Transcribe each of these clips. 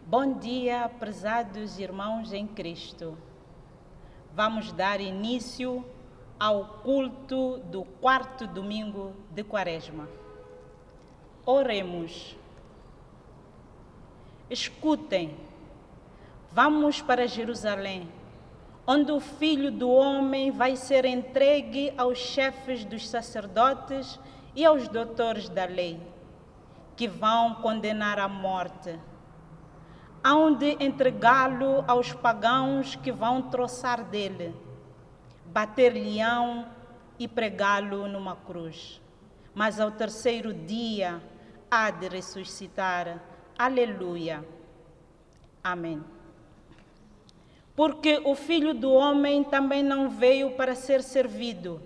Bom dia, prezados irmãos em Cristo. Vamos dar início ao culto do quarto domingo de Quaresma. Oremos. Escutem, vamos para Jerusalém, onde o Filho do Homem vai ser entregue aos chefes dos sacerdotes e aos doutores da lei, que vão condenar à morte. Hão de entregá-lo aos pagãos que vão troçar dele, bater-lhe-ão e pregá-lo numa cruz. Mas ao terceiro dia há de ressuscitar. Aleluia. Amém. Porque o Filho do Homem também não veio para ser servido,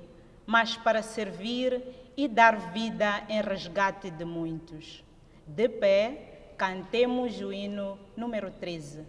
mas para servir e dar vida em resgate de muitos. De pé, cantemos o hino número 13.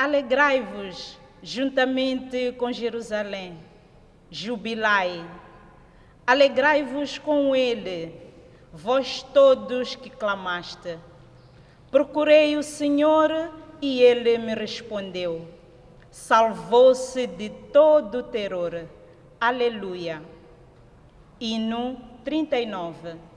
Alegrai-vos juntamente com Jerusalém, jubilai. Alegrai-vos com ele, vós todos que clamaste. Procurei o Senhor e ele me respondeu. Salvou-se de todo o terror. Aleluia. Hino 39.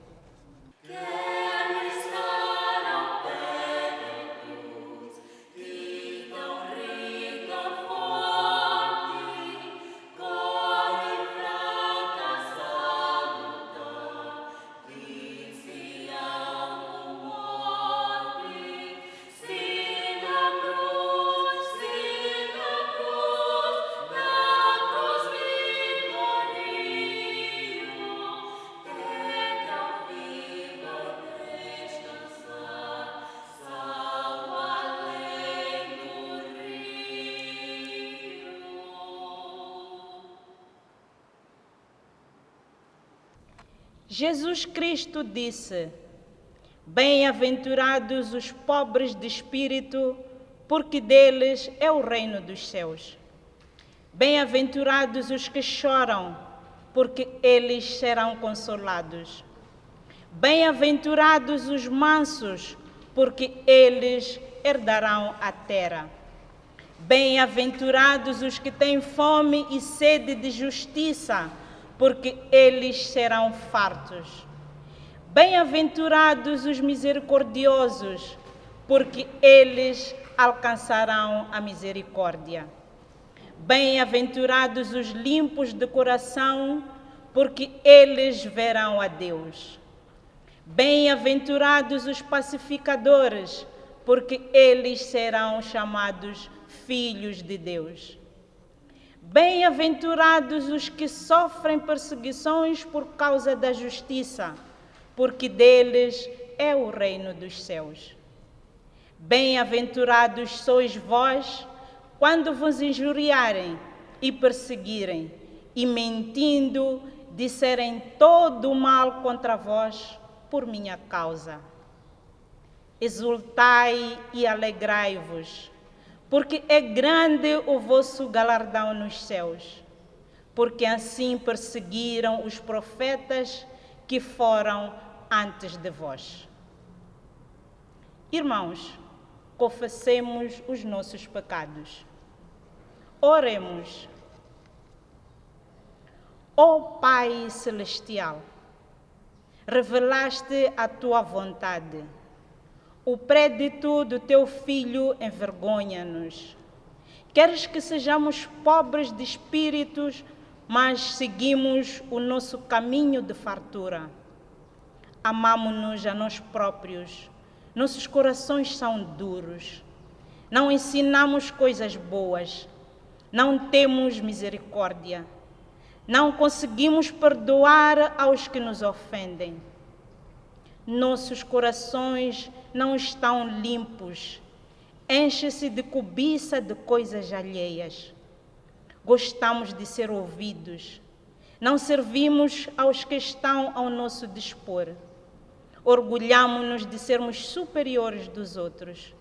Jesus Cristo disse: Bem-aventurados os pobres de espírito, porque deles é o reino dos céus. Bem-aventurados os que choram, porque eles serão consolados. Bem-aventurados os mansos, porque eles herdarão a terra. Bem-aventurados os que têm fome e sede de justiça, porque eles serão fartos. Bem-aventurados os misericordiosos, porque eles alcançarão a misericórdia. Bem-aventurados os limpos de coração, porque eles verão a Deus. Bem-aventurados os pacificadores, porque eles serão chamados filhos de Deus. Bem-aventurados os que sofrem perseguições por causa da justiça, porque deles é o reino dos céus. Bem-aventurados sois vós, quando vos injuriarem e perseguirem, e mentindo, disserem todo o mal contra vós por minha causa. Exultai e alegrai-vos, porque é grande o vosso galardão nos céus, porque assim perseguiram os profetas que foram antes de vós. Irmãos, confessemos os nossos pecados. Oremos. Ó Pai Celestial, revelaste a tua vontade. O prédito do teu Filho envergonha-nos. Queres que sejamos pobres de espíritos, mas seguimos o nosso caminho de fartura. Amamo-nos a nós próprios. Nossos corações são duros. Não ensinamos coisas boas. Não temos misericórdia. Não conseguimos perdoar aos que nos ofendem. Nossos corações não estão limpos. Enche-se de cobiça de coisas alheias. Gostamos de ser ouvidos. Não servimos aos que estão ao nosso dispor. Orgulhamo-nos de sermos superiores dos outros.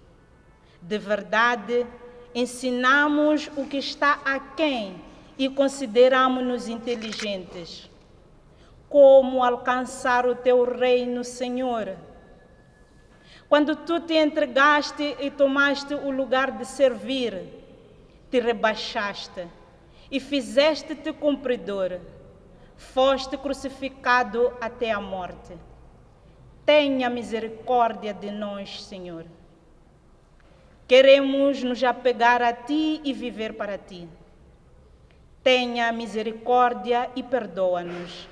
De verdade, ensinamos o que está aquém e consideramo-nos inteligentes. Como alcançar o teu reino, Senhor? Quando tu te entregaste e tomaste o lugar de servir, te rebaixaste e fizeste-te cumpridor. Foste crucificado até a morte. Tenha misericórdia de nós, Senhor. Queremos nos apegar a ti e viver para ti. Tenha misericórdia e perdoa-nos.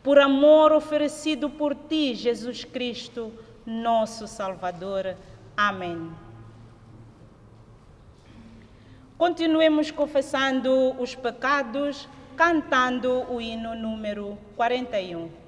Por amor oferecido por ti, Jesus Cristo, nosso Salvador. Amém. Continuemos confessando os pecados, cantando o hino número 41.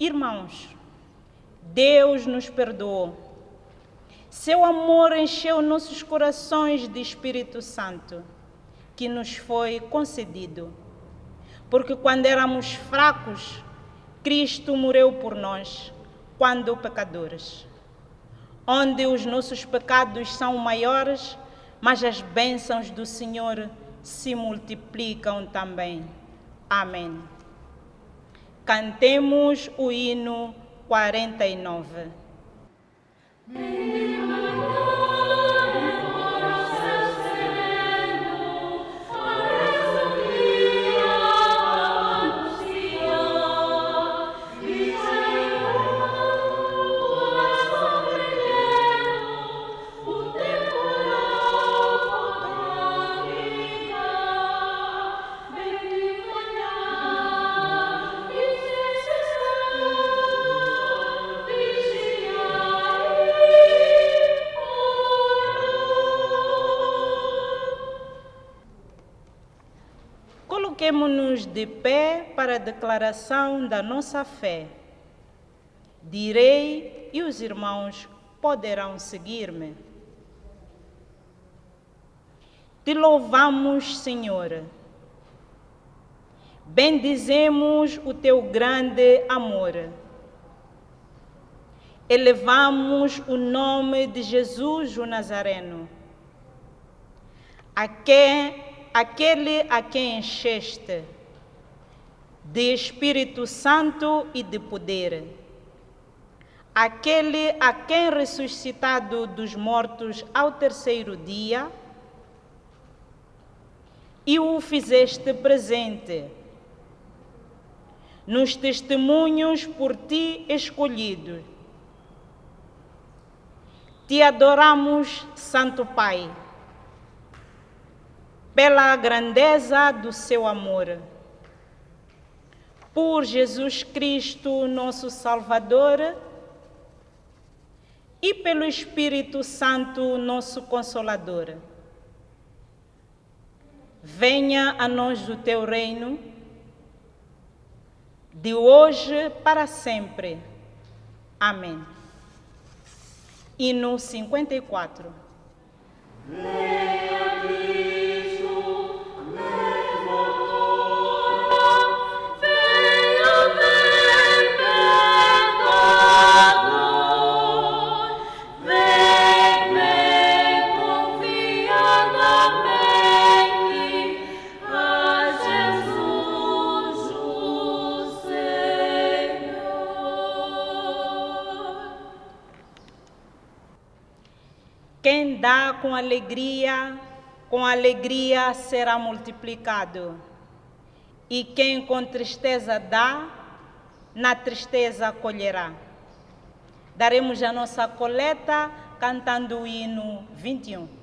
Irmãos, Deus nos perdoou. Seu amor encheu nossos corações de Espírito Santo, que nos foi concedido. Porque quando éramos fracos, Cristo morreu por nós, quando pecadores. Onde os nossos pecados são maiores, mas as bênçãos do Senhor se multiplicam também. Amém. Cantemos o hino 49. Coloquemo-nos de pé para a declaração da nossa fé. Direi e os irmãos poderão seguir-me. Te louvamos, Senhor. Bendizemos o teu grande amor. Elevamos o nome de Jesus o Nazareno, aquele a quem encheste de Espírito Santo e de poder, aquele a quem ressuscitado dos mortos ao terceiro dia, e o fizeste presente nos testemunhos por ti escolhidos. Te adoramos, Santo Pai, pela grandeza do seu amor. Por Jesus Cristo, nosso Salvador, e pelo Espírito Santo, nosso Consolador. Venha a nós o teu reino, de hoje para sempre. Amém. Hino 54. Quem dá com alegria será multiplicado. E quem com tristeza dá, na tristeza colherá. Daremos a nossa coleta cantando o hino 21.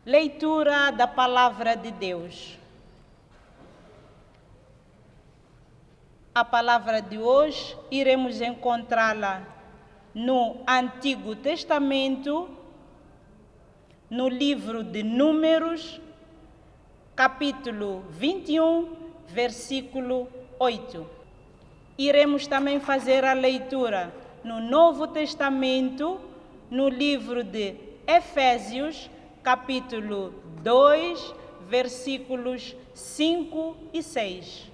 Leitura da Palavra de Deus. A palavra de hoje iremos encontrá-la no Antigo Testamento, no livro de Números, capítulo 21, versículo 8. Iremos também fazer a leitura no Novo Testamento, no livro de Efésios, capítulo 2, versículos 5 e 6.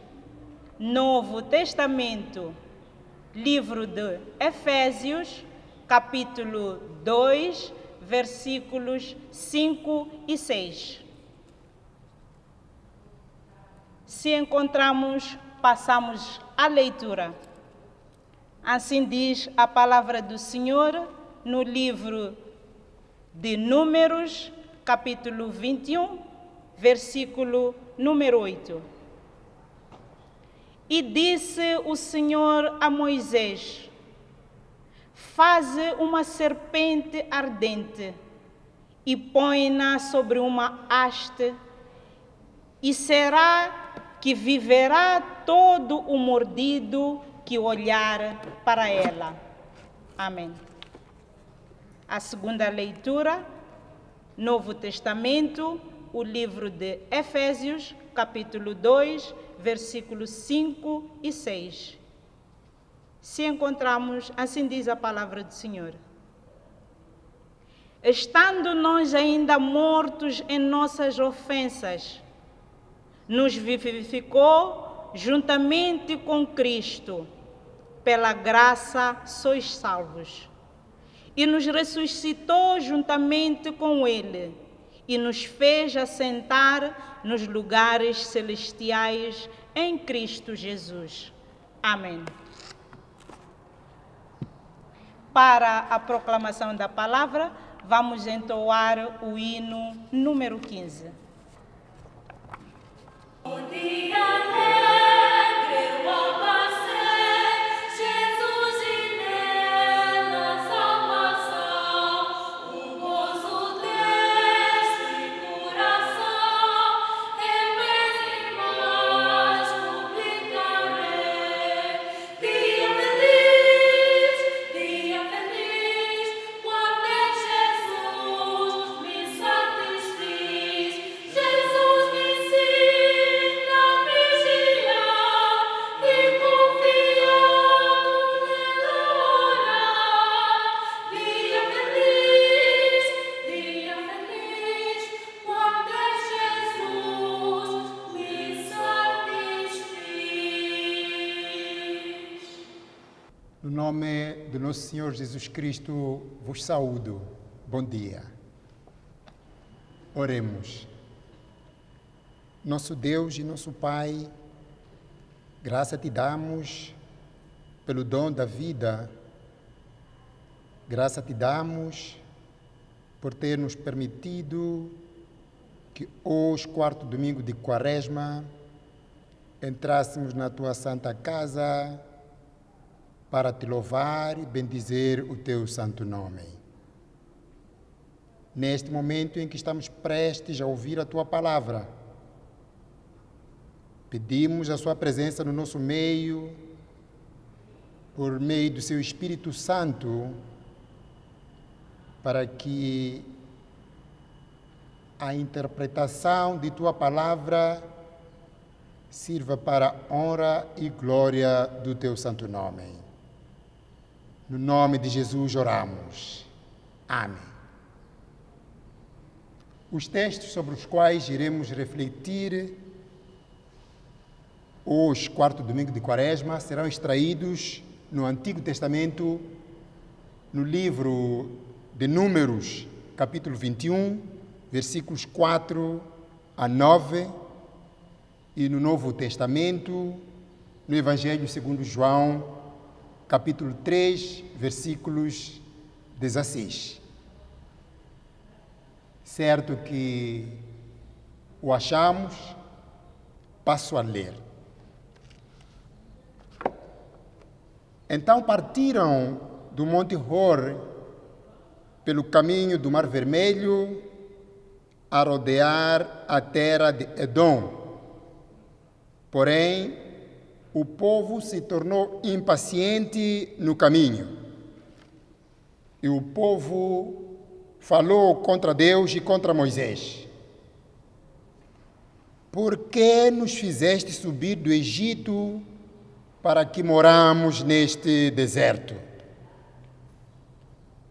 Novo Testamento, livro de Efésios, capítulo 2, versículos 5 e 6. Se encontramos, passamos à leitura. Assim diz a palavra do Senhor no livro de Números, capítulo 21, versículo número 8. E disse o Senhor a Moisés: faze uma serpente ardente e põe-na sobre uma haste, e será que viverá todo o mordido que olhar para ela. Amém. A segunda leitura, Novo Testamento, o livro de Efésios, capítulo 2, versículos 5 e 6. Se encontramos, assim diz a palavra do Senhor: estando nós ainda mortos em nossas ofensas, nos vivificou juntamente com Cristo, pela graça sois salvos. E nos ressuscitou juntamente com Ele, e nos fez assentar nos lugares celestiais em Cristo Jesus. Amém. Para a proclamação da palavra, vamos entoar o hino número 15. O dia alegre, o abacer, Jesus e nela salvação, o gozo deste coração, eu em mais publicarei. Dia feliz, quando em Jesus me satisfiz, Jesus me ensina a vigiar e confiando nele orar. Dia feliz, quando em Jesus me satisfiz. No nome do nosso Senhor Jesus Cristo, vos saúdo. Bom dia. Oremos. Nosso Deus e nosso Pai, graça te damos pelo dom da vida. Graça te damos por ter nos permitido que hoje, quarto domingo de Quaresma, entrássemos na tua santa casa para te louvar e bendizer o teu santo nome. Neste momento em que estamos prestes a ouvir a tua palavra, pedimos a sua presença no nosso meio, por meio do seu Espírito Santo, para que a interpretação de tua palavra sirva para a honra e glória do teu santo nome. No nome de Jesus oramos. Amém. Os textos sobre os quais iremos refletir hoje, quarto domingo de Quaresma, serão extraídos no Antigo Testamento, no livro de Números, capítulo 21, versículos 4 a 9, e no Novo Testamento, no Evangelho segundo João, capítulo 3, versículos 16. Certo que o achamos, passo a ler. Então partiram do Monte Hor pelo caminho do Mar Vermelho a rodear a terra de Edom. Porém, o povo se tornou impaciente no caminho. E o povo falou contra Deus e contra Moisés. Por que nos fizeste subir do Egito para que moramos neste deserto,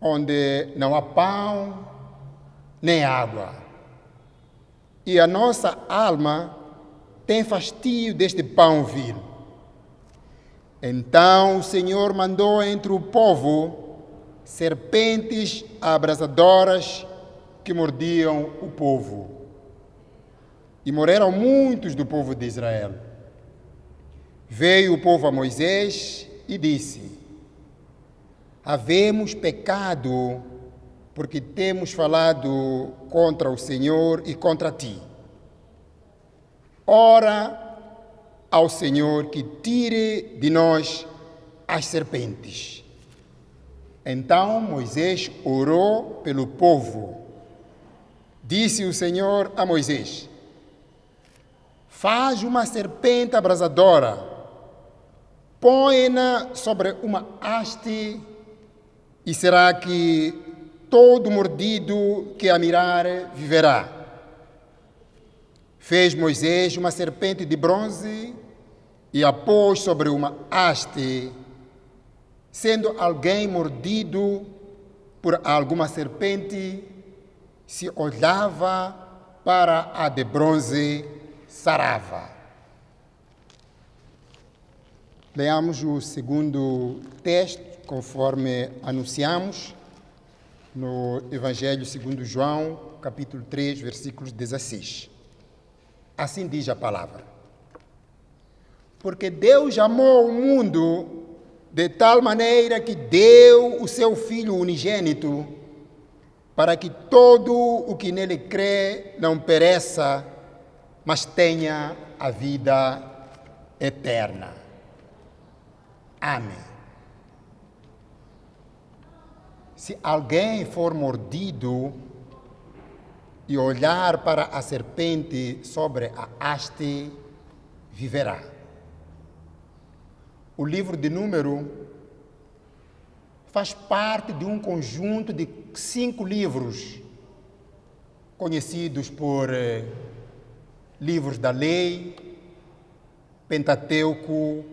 onde não há pão nem água? E a nossa alma tem fastio deste pão vil. Então o Senhor mandou entre o povo serpentes abrasadoras que mordiam o povo. E morreram muitos do povo de Israel. Veio o povo a Moisés e disse: havemos pecado porque temos falado contra o Senhor e contra ti. Ora ao Senhor que tire de nós as serpentes. Então Moisés orou pelo povo. Disse o Senhor a Moisés: faz uma serpente abrasadora, põe-na sobre uma haste, e será que todo mordido que a mirar viverá. Fez Moisés uma serpente de bronze e a pôs sobre uma haste. Sendo alguém mordido por alguma serpente, se olhava para a de bronze, sarava. Leamos o segundo texto, conforme anunciamos, no Evangelho segundo João, capítulo 3, versículos 16. Assim diz a palavra. Porque Deus amou o mundo de tal maneira que deu o seu Filho unigênito, para que todo o que nele crê não pereça, mas tenha a vida eterna. Amém. Se alguém for mordido e olhar para a serpente sobre a haste, viverá. O livro de Número faz parte de um conjunto de 5 livros conhecidos por livros da lei, Pentateuco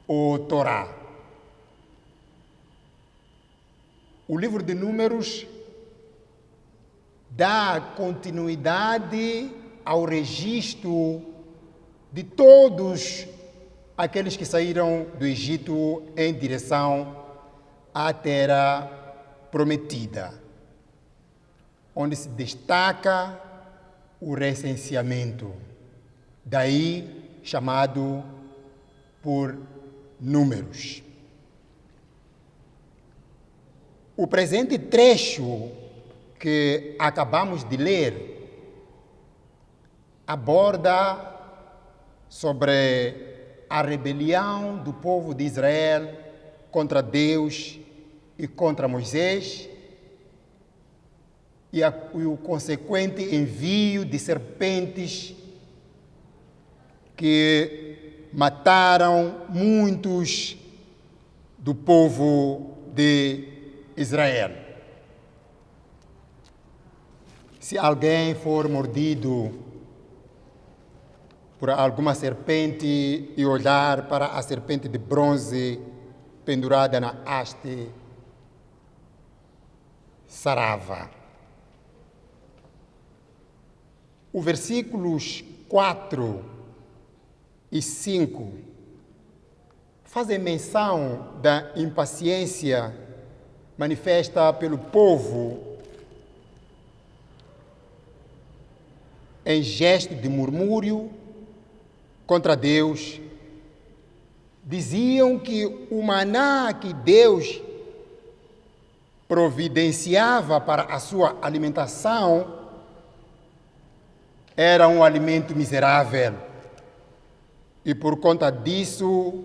ou Torá. O livro de Números dá continuidade ao registro de todos aqueles que saíram do Egito em direção à terra prometida, onde se destaca o recenseamento, daí chamado por Números. O presente trecho que acabamos de ler aborda sobre a rebelião do povo de Israel contra Deus e contra Moisés e o consequente envio de serpentes que mataram muitos do povo de Israel. Se alguém for mordido por alguma serpente e olhar para a serpente de bronze pendurada na haste, sarava. Os versículos 4 e 5 fazem menção da impaciência manifesta pelo povo em gesto de murmúrio contra Deus. Diziam que o maná que Deus providenciava para a sua alimentação era um alimento miserável e por conta disso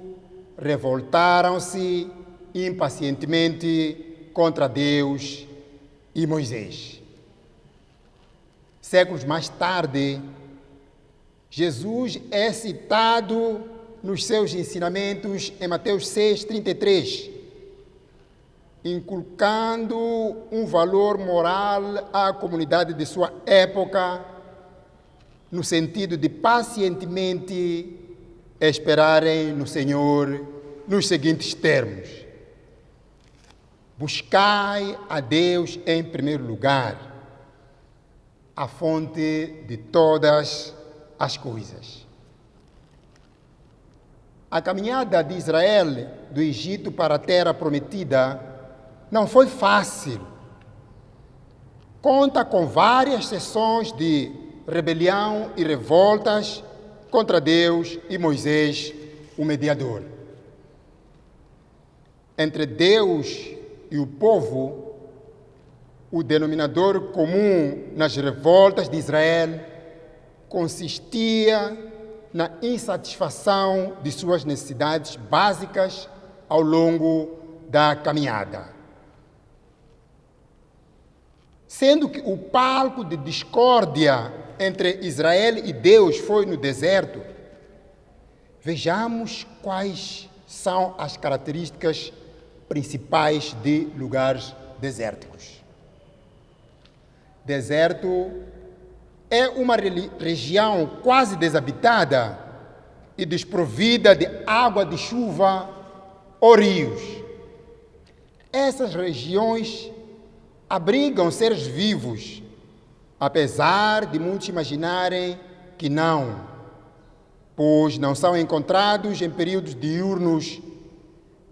revoltaram-se impacientemente contra Deus e Moisés. Séculos mais tarde, Jesus é citado nos seus ensinamentos em Mateus 6,33, inculcando um valor moral à comunidade de sua época, no sentido de pacientemente esperarem no Senhor nos seguintes termos: buscai a Deus em primeiro lugar, a fonte de todas as coisas. A caminhada de Israel do Egito para a terra prometida não foi fácil. Conta com várias sessões de rebelião e revoltas contra Deus e Moisés, o mediador. Entre Deus e o povo, o denominador comum nas revoltas de Israel consistia na insatisfação de suas necessidades básicas ao longo da caminhada. Sendo que o palco de discórdia entre Israel e Deus foi no deserto, vejamos quais são as características principais de lugares desérticos. Deserto é uma região quase desabitada e desprovida de água de chuva ou rios. Essas regiões abrigam seres vivos, apesar de muitos imaginarem que não, pois não são encontrados em períodos diurnos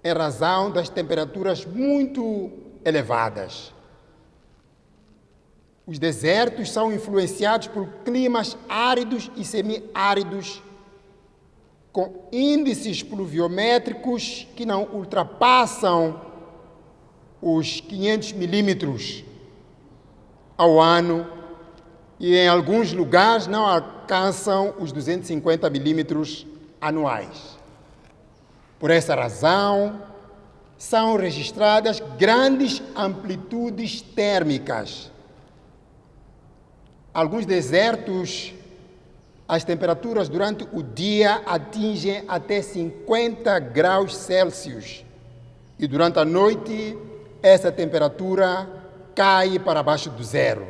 em razão das temperaturas muito elevadas. Os desertos são influenciados por climas áridos e semiáridos, com índices pluviométricos que não ultrapassam os 500 milímetros ao ano e em alguns lugares não alcançam os 250 milímetros anuais. Por essa razão, são registradas grandes amplitudes térmicas. Alguns desertos, as temperaturas durante o dia atingem até 50 graus Celsius e durante a noite essa temperatura cai para abaixo do zero.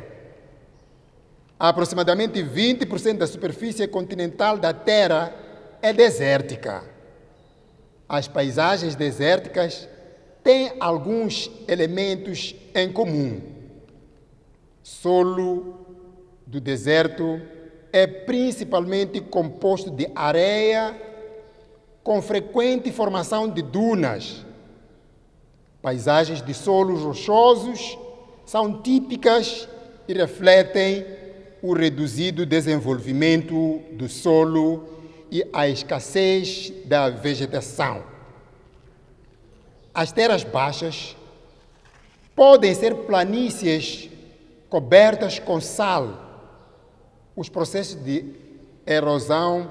Aproximadamente 20% da superfície continental da Terra é desértica. As paisagens desérticas têm alguns elementos em comum. Solo do deserto é principalmente composto de areia, com frequente formação de dunas. Paisagens de solos rochosos são típicas e refletem o reduzido desenvolvimento do solo e a escassez da vegetação. As terras baixas podem ser planícies cobertas com sal. Os processos de erosão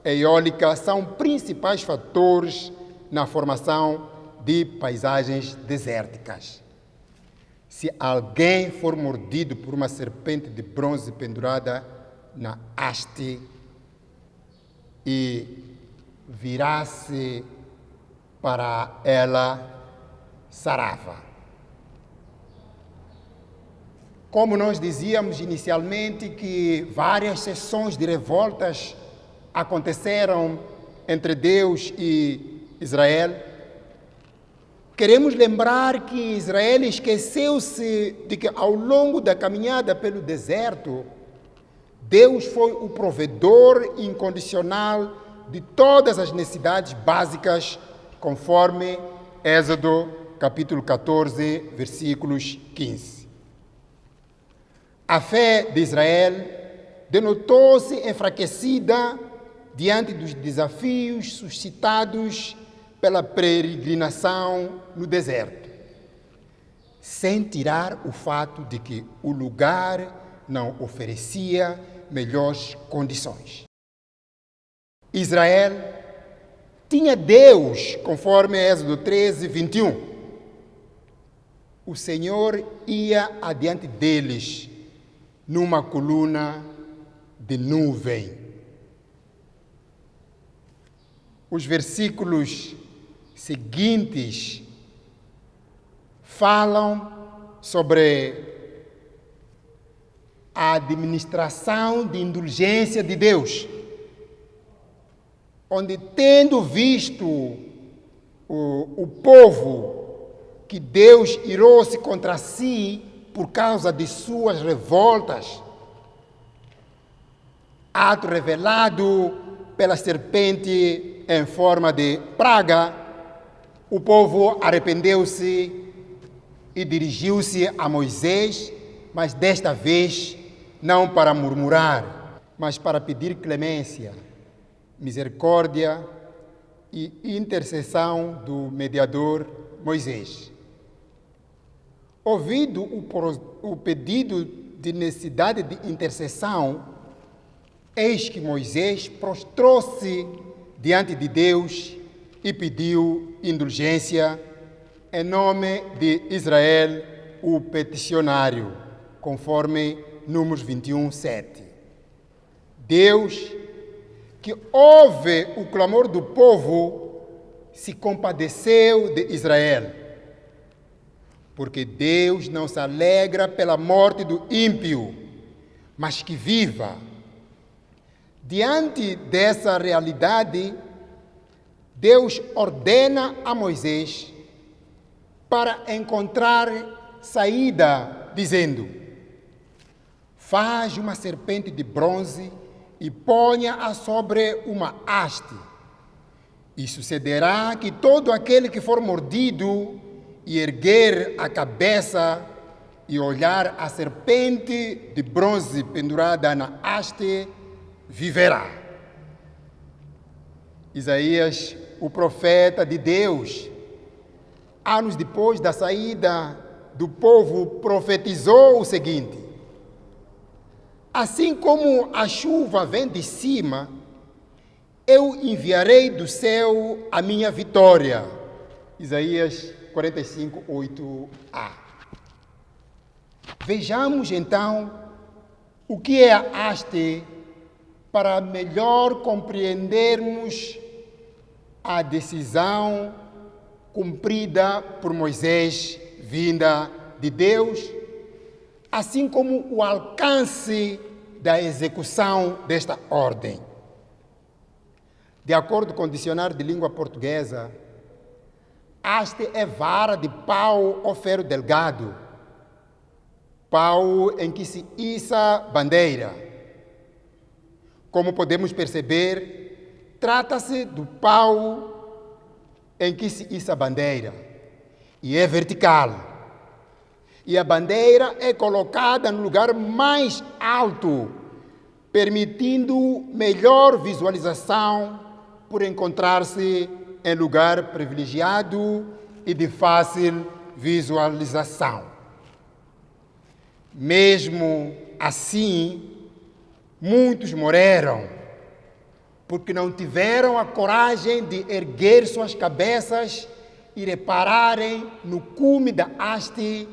eólica são principais fatores na formação de paisagens desérticas. Se alguém for mordido por uma serpente de bronze pendurada na haste e virasse para ela, sarava. Como nós dizíamos inicialmente que várias sessões de revoltas aconteceram entre Deus e Israel, queremos lembrar que Israel esqueceu-se de que ao longo da caminhada pelo deserto, Deus foi o provedor incondicional de todas as necessidades básicas, conforme Êxodo capítulo 14, versículos 15. A fé de Israel denotou-se enfraquecida diante dos desafios suscitados pela peregrinação no deserto, sem tirar o fato de que o lugar não oferecia melhores condições. Israel tinha Deus, conforme Êxodo 13, 21. O Senhor ia adiante deles numa coluna de nuvem. Os versículos seguintes falam sobre a administração de indulgência de Deus, onde, tendo visto o povo que Deus irou-se contra si por causa de suas revoltas, ato revelado pela serpente em forma de praga, o povo arrependeu-se e dirigiu-se a Moisés, mas desta vez não para murmurar, mas para pedir clemência, misericórdia e intercessão do mediador Moisés. Ouvido o pedido de necessidade de intercessão, eis que Moisés prostrou-se diante de Deus e pediu indulgência em nome de Israel, o peticionário, conforme Números 21, 7. Deus, que ouve o clamor do povo, se compadeceu de Israel, porque Deus não se alegra pela morte do ímpio, mas que viva. Diante dessa realidade, Deus ordena a Moisés para encontrar saída, dizendo: faz uma serpente de bronze e ponha-a sobre uma haste. E sucederá que todo aquele que for mordido e erguer a cabeça e olhar a serpente de bronze pendurada na haste, viverá. Isaías, o profeta de Deus, anos depois da saída do povo, profetizou o seguinte: assim como a chuva vem de cima, eu enviarei do céu a minha vitória. Isaías 45, 8a. Vejamos então o que é a haste para melhor compreendermos a decisão cumprida por Moisés, vinda de Deus, assim como o alcance da execução desta ordem. De acordo com o dicionário de língua portuguesa, haste é vara de pau ou ferro delgado, pau em que se issa bandeira. Como podemos perceber, trata-se do pau em que se issa bandeira, e é vertical. E a bandeira é colocada no lugar mais alto, permitindo melhor visualização por encontrar-se em lugar privilegiado e de fácil visualização. Mesmo assim, muitos morreram, porque não tiveram a coragem de erguer suas cabeças e repararem no cume da haste,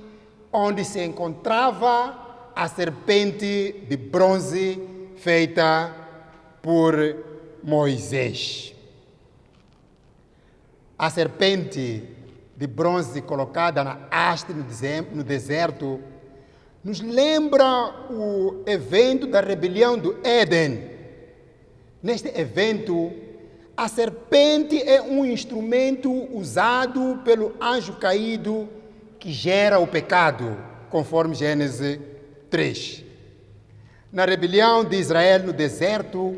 onde se encontrava a serpente de bronze feita por Moisés. A serpente de bronze colocada na haste no deserto nos lembra o evento da rebelião do Éden. Neste evento, a serpente é um instrumento usado pelo anjo caído que gera o pecado, conforme Gênesis 3. Na rebelião de Israel no deserto,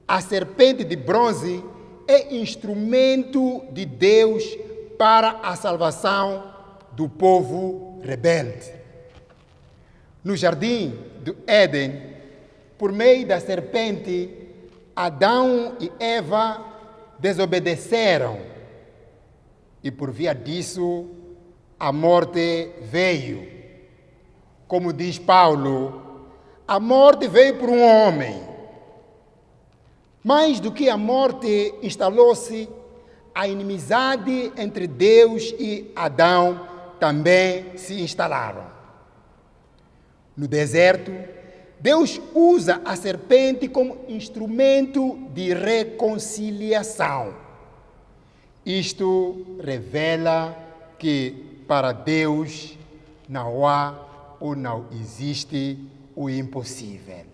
a serpente de bronze é instrumento de Deus para a salvação do povo rebelde. No jardim do Éden, por meio da serpente, Adão e Eva desobedeceram e por via disso a morte veio. Como diz Paulo, a morte veio por um homem. Mais do que a morte, instalou-se a inimizade entre Deus e Adão, também se instalaram. No deserto, Deus usa a serpente como instrumento de reconciliação. Isto revela que para Deus não há ou não existe o impossível.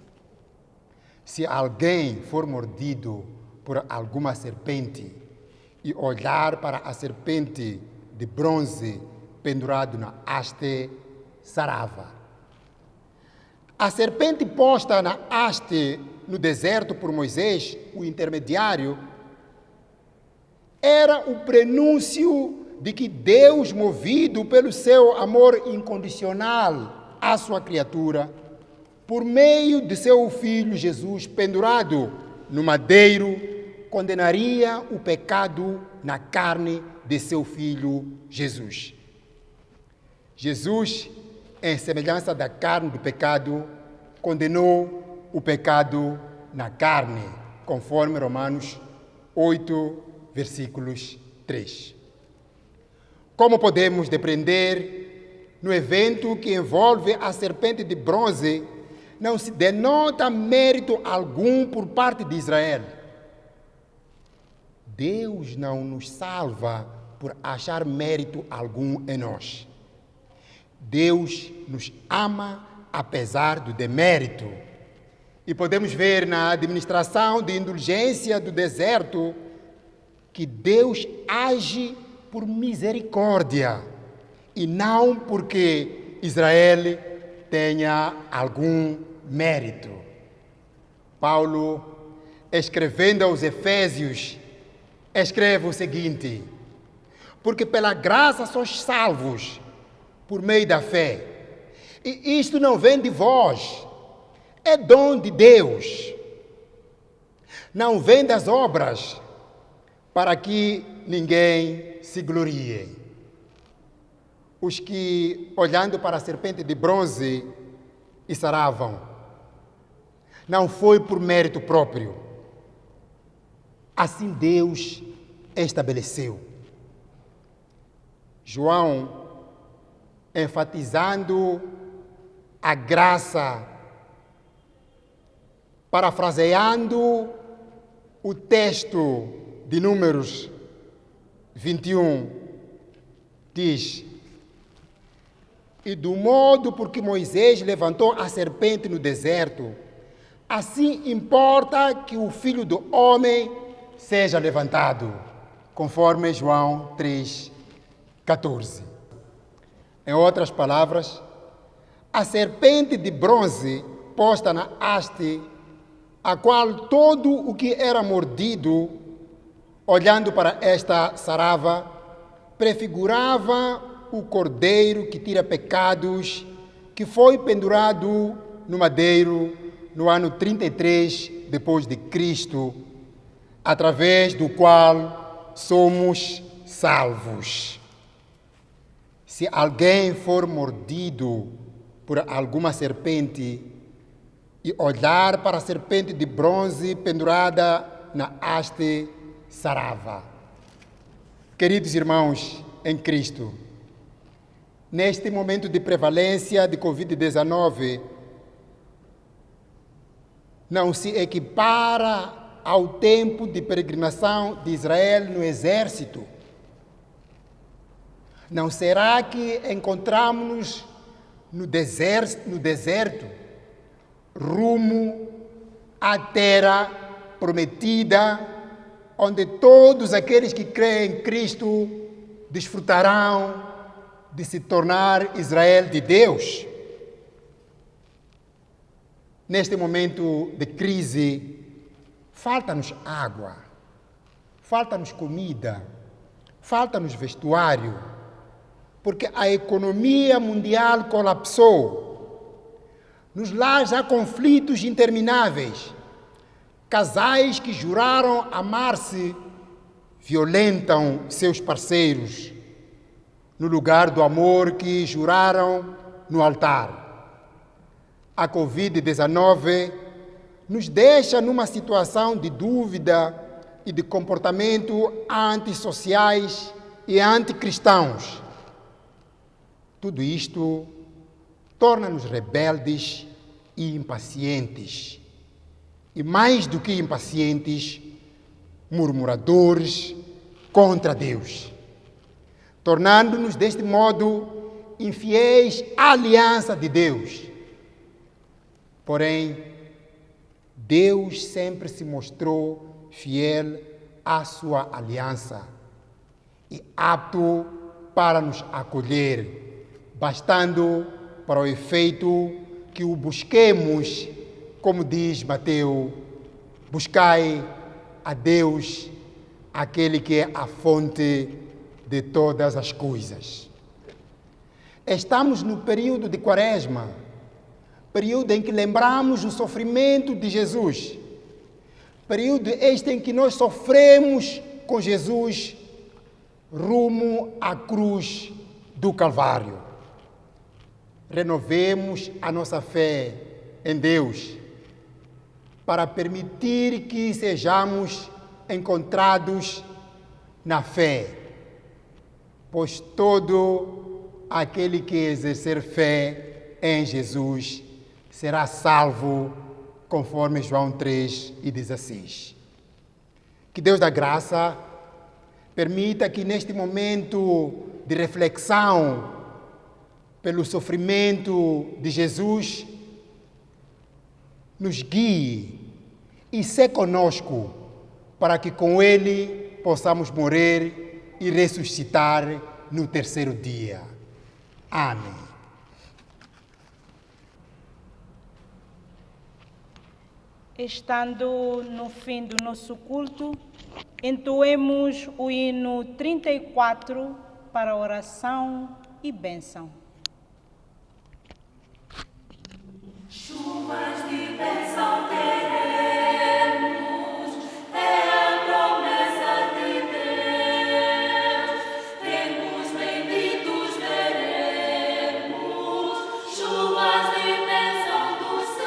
Se alguém for mordido por alguma serpente e olhar para a serpente de bronze pendurado na haste, sarava. A serpente posta na haste no deserto por Moisés, o intermediário, era o prenúncio de que Deus, movido pelo seu amor incondicional à sua criatura, por meio de seu Filho Jesus pendurado no madeiro, condenaria o pecado na carne de seu Filho Jesus. Jesus, em semelhança da carne do pecado, condenou o pecado na carne, conforme Romanos 8, versículos 3. Como podemos depreender, no evento que envolve a serpente de bronze, não se denota mérito algum por parte de Israel. Deus não nos salva por achar mérito algum em nós. Deus nos ama apesar do demérito. E podemos ver na administração de indulgência do deserto que Deus age por misericórdia e não porque Israel tenha algum mérito. Paulo, escrevendo aos Efésios, escreve o seguinte: porque pela graça sois salvos, por meio da fé. E isto não vem de vós, é dom de Deus. Não vem das obras, para que ninguém se glorie. Os que, olhando para a serpente de bronze, e saravam, não foi por mérito próprio. Assim Deus estabeleceu. João, enfatizando a graça, parafraseando o texto de Números 21, diz: e do modo por que Moisés levantou a serpente no deserto, assim importa que o Filho do Homem seja levantado, conforme João 3,14. Em outras palavras, a serpente de bronze posta na haste, a qual todo o que era mordido, olhando para esta sarava, prefigurava o cordeiro que tira pecados, que foi pendurado no madeiro no ano 33 depois de Cristo, através do qual somos salvos. Se alguém for mordido por alguma serpente e olhar para a serpente de bronze pendurada na haste, sarava. Queridos irmãos em Cristo, neste momento de prevalência de Covid-19, não se equipara ao tempo de peregrinação de Israel no exército. Não será que encontramos-nos no deserto, rumo à terra prometida, onde todos aqueles que creem em Cristo desfrutarão de se tornar Israel de Deus? Neste momento de crise, falta-nos água, falta-nos comida, falta-nos vestuário, porque a economia mundial colapsou. Nos lares há conflitos intermináveis. Casais que juraram amar-se violentam seus parceiros no lugar do amor que juraram no altar. A Covid-19 nos deixa numa situação de dúvida e de comportamento antissociais e anticristãos. Tudo isto torna-nos rebeldes e impacientes. E mais do que impacientes, murmuradores contra Deus, tornando-nos deste modo infiéis à aliança de Deus. Porém, Deus sempre se mostrou fiel à sua aliança e apto para nos acolher, bastando para o efeito que o busquemos, como diz Mateus: buscai a Deus, aquele que é a fonte de todas as coisas. Estamos no período de Quaresma, período em que lembramos o sofrimento de Jesus, período este em que nós sofremos com Jesus rumo à cruz do Calvário. Renovemos a nossa fé em Deus para permitir que sejamos encontrados na fé, pois todo aquele que exercer fé em Jesus será salvo, conforme João 3,16. Que Deus da graça permita que neste momento de reflexão pelo sofrimento de Jesus, nos guie e se conosco, para que com Ele possamos morrer e ressuscitar no terceiro dia. Amém. Estando no fim do nosso culto, Entoemos o hino 34 para oração e bênção. Chuvas de bênção teremos, é a promessa de Deus. Tempos benditos veremos, chuvas de bênção do céu.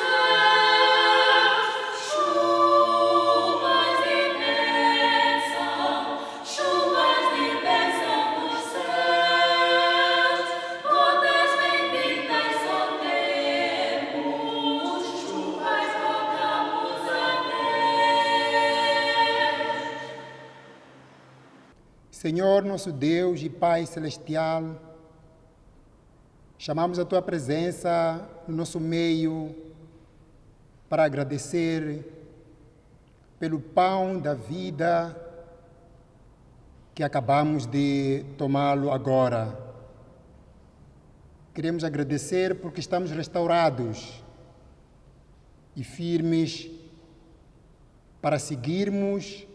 Chuvas de bênção do céu. Gotas benditas só temos, chuvas rogamos a Deus. Senhor, nosso Deus e Pai Celestial, chamamos a Tua presença no nosso meio para agradecer pelo pão da vida que acabamos de tomá-lo agora. Queremos agradecer porque estamos restaurados e firmes para seguirmos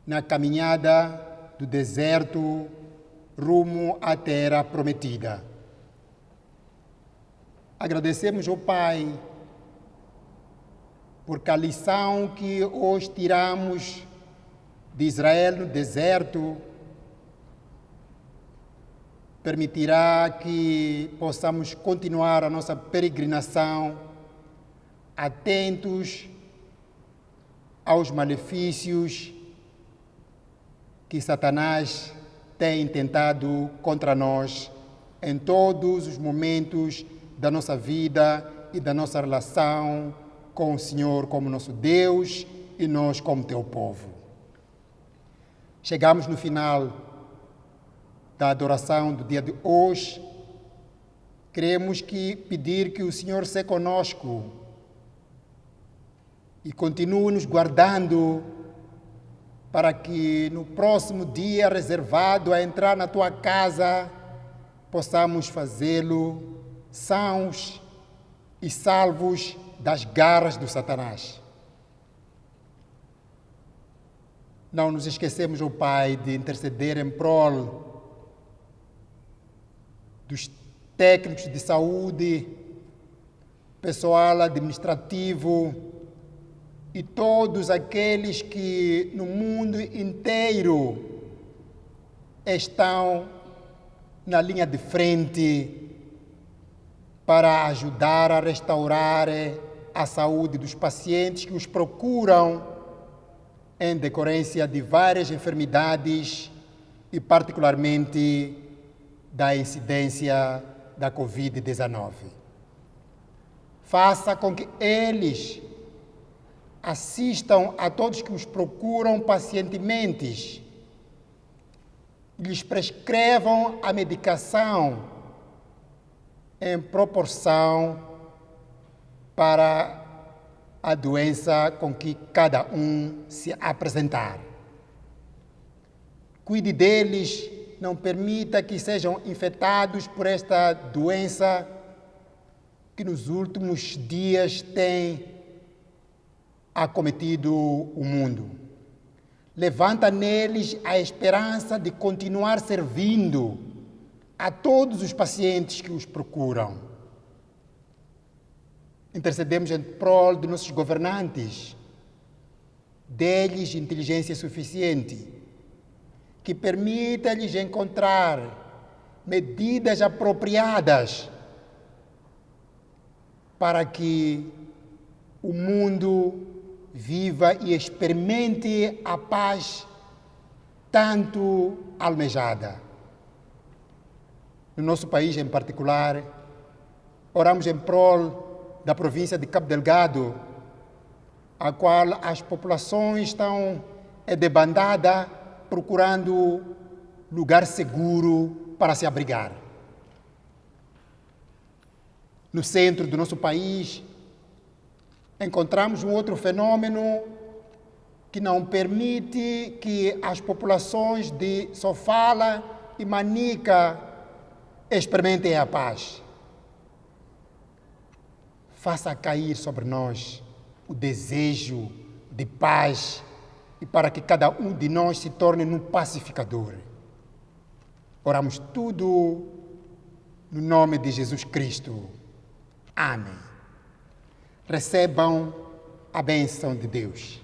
na caminhada do deserto rumo à terra prometida. Agradecemos ao Pai porque a lição que hoje tiramos de Israel no deserto permitirá que possamos continuar a nossa peregrinação atentos aos malefícios que Satanás tem tentado contra nós em todos os momentos da nossa vida e da nossa relação com o Senhor como nosso Deus e nós como teu povo. Chegamos no final da adoração do dia de hoje. Queremos pedir que o Senhor seja conosco e continue nos guardando para que no próximo dia reservado a entrar na tua casa possamos fazê-lo sãos e salvos das garras do Satanás. Não nos esquecemos, ó Pai, de interceder em prol dos técnicos de saúde, pessoal administrativo e todos aqueles que no mundo inteiro estão na linha de frente para ajudar a restaurar a saúde dos pacientes que os procuram em decorrência de várias enfermidades e particularmente da incidência da Covid-19. Faça com que eles assistam a todos que os procuram pacientemente, lhes prescrevam a medicação em proporção para a doença com que cada um se apresentar. Cuide deles, não permita que sejam infectados por esta doença que nos últimos dias tem acometido o mundo. Levanta neles a esperança de continuar servindo a todos os pacientes que os procuram. Intercedemos em prol de nossos governantes, dê-lhes inteligência suficiente, que permita-lhes encontrar medidas apropriadas para que o mundo viva e experimente a paz tanto almejada. No nosso país em particular, oramos em prol da província de Cabo Delgado, a qual as populações estão debandadas procurando lugar seguro para se abrigar. No centro do nosso país, encontramos um outro fenômeno que não permite que as populações de Sofala e Manica experimentem a paz. Faça cair sobre nós o desejo de paz e para que cada um de nós se torne um pacificador. Oramos tudo no nome de Jesus Cristo. Amém. Recebam a bênção de Deus.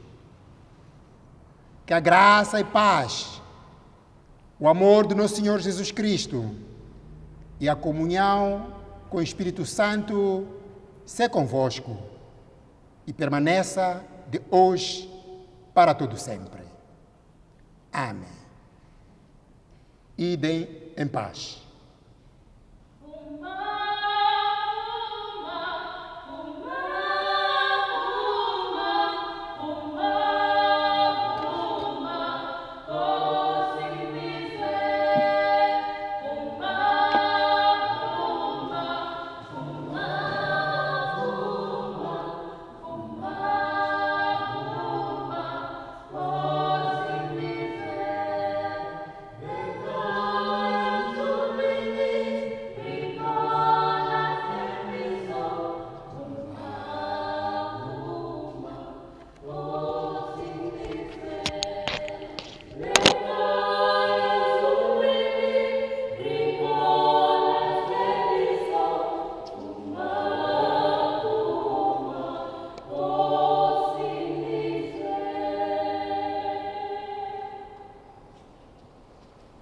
Que a graça e paz, o amor do nosso Senhor Jesus Cristo e a comunhão com o Espírito Santo seja convosco e permaneça de hoje para todo sempre. Amém. Idem em paz.